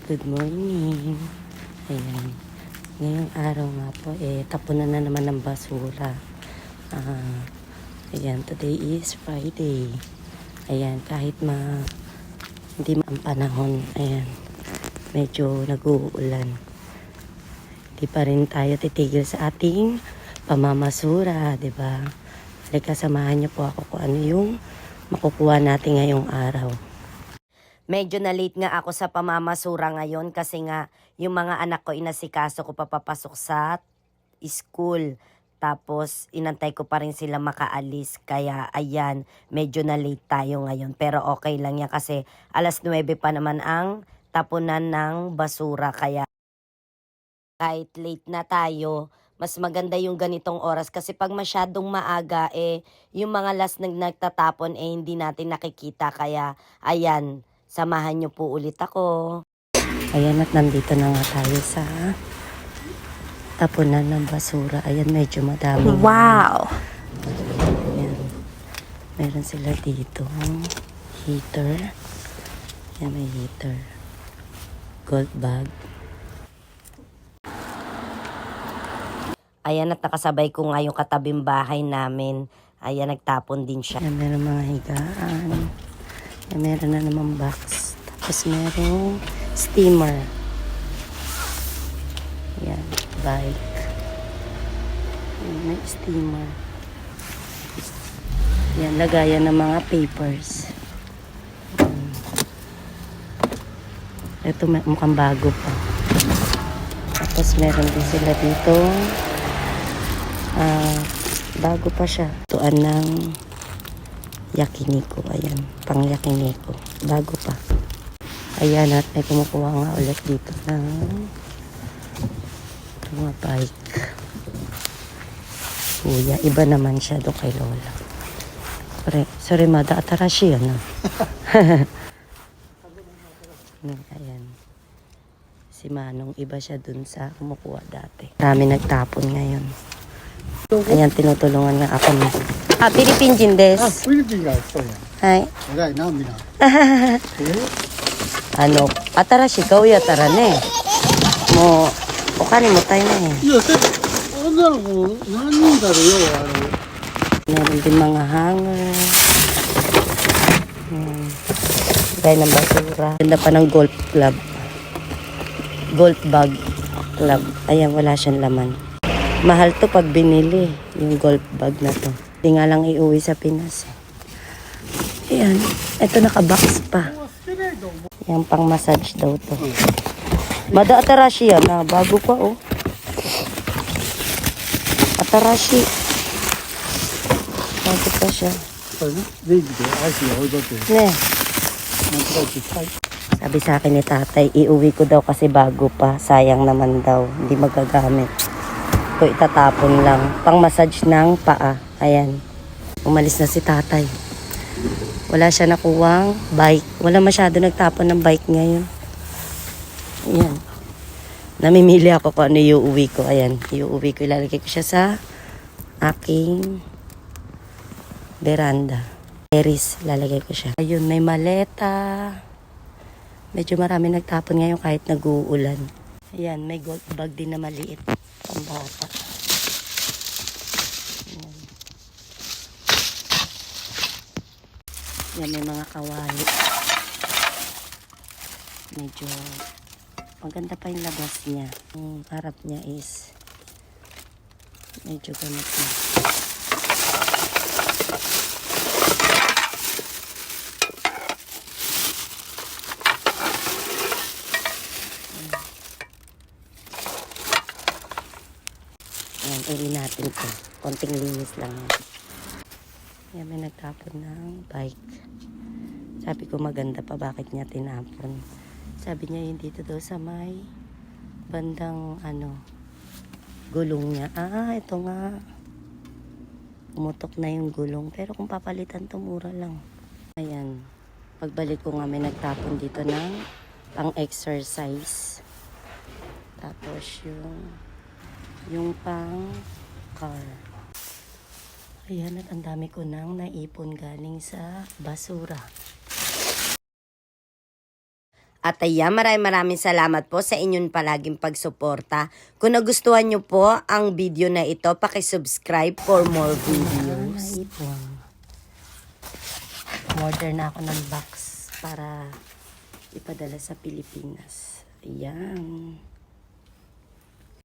Good morning. Ayan. Ngayong araw nga po, tapunan na naman ng basura. Ayan, today is Friday. Ayan, kahit hindi ang panahon, ayan, medyo nag-uulan. Hindi pa rin tayo titigil sa ating pamamasura, di ba? Halika, samahan niyo po ako kung ano yung makukuha natin ngayong araw. Medyo na late nga ako sa pamamasura ngayon kasi nga yung mga anak ko inasikaso ko papapasok sa school. Tapos inantay ko pa rin sila makaalis. Kaya ayan, medyo na late tayo ngayon. Pero okay lang yan kasi 9:00 pa naman ang tapunan ng basura. Kaya kahit late na tayo, mas maganda yung ganitong oras. Kasi pag masyadong maaga, yung mga last nagtatapon, hindi natin nakikita. Kaya ayan, samahan niyo po ulit ako. Ayan, at nandito na nga tayo sa tapunan ng basura. Ayan, medyo madami. Wow! Ayan. Meron sila dito. Heater. Ayan, may heater. Gold bag. Ayan, at nakasabay ko nga yung katabing bahay namin. Ayan, nagtapon din siya. Ayan, meron mga higaan. Ayan, meron na namang box. Tapos merong steamer. Ayan, bike. Ayan, may steamer. Ayan, lagayan ng mga papers. Ito mukhang bago pa. Tapos meron din sila dito. Bago pa siya. Tuan ng yakiniku. Ayan, pang yakiniku. Bago pa. Ayan, at may kumukuha nga ulit dito ng mga bike. Kuya, iba naman siya doon kay Lola. Sorry, mada atarashi yan. Ayan. Si Manong, iba siya dun sa kumukuha dati. Marami nagtapon ngayon. Ayan, tinutulungan nga ako na. Philippine Jin des. フィリピンがそうや。はい。偉いな、みんな。新しい顔やったらね、もう、お金もったいないやん。いや、女の子何人かでよう Meron din mga hanger. Gaya ng basura. Ganda pa ng golf club. Golf bag club. Ayan, wala siyang laman. Mahal to pag binili, yung golf bag na to. Hindi nga lang iuwi sa Pinas. Ayan, ito nakabox pa. Yan, pang massage daw to. Mada atarashi yan na, bago pa oh. Atarashi. Bago pa siya. これね、レジでアイスが置いとって、 Ne, なんとかってはい。 sabi sa akin ni tatay, iuwi ko daw kasi bago pa. Sayang naman daw, hindi magagamit. Ito itatapon lang. Pang massage ng paa. Ayan. Umalis na si tatay. Wala siya nakuwang bike. Wala masyado nagtapon ng bike ngayon. Ayan. Namimili ako kung ano iuwi ko. Ayan. Iuwi ko. Ilalagay ko siya sa aking veranda. Terrace. Lalagay ko siya. Ayun. May maleta. Medyo marami nagtapon ngayon kahit nag-uulan. Ayan. May gold bag din na maliit. Pambata. Ayan. Yan, may mga kawali. Medyo maganda pa yung labas niya. Yung harap niya is medyo ganito na. Ayan, uli natin ito. Konting linis lang. Yan, may nagtapon ng bike. Sabi ko maganda pa, bakit niya tinapon? Sabi niya yun dito daw sa may bandang gulong niya. Ito nga. Umutok na yung gulong. Pero kung papalitan to, mura lang. Ayan. Pagbalik ko nga may nagtapon dito ng pang-exercise. Tapos yung pang car. Ayan, at ang dami ko nang naipon galing sa basura. At ayan, maraming salamat po sa inyong palaging pagsuporta. Kung nagustuhan nyo po ang video na ito, pakisubscribe for more videos. Order na ako ng box para ipadala sa Pilipinas. Ayan.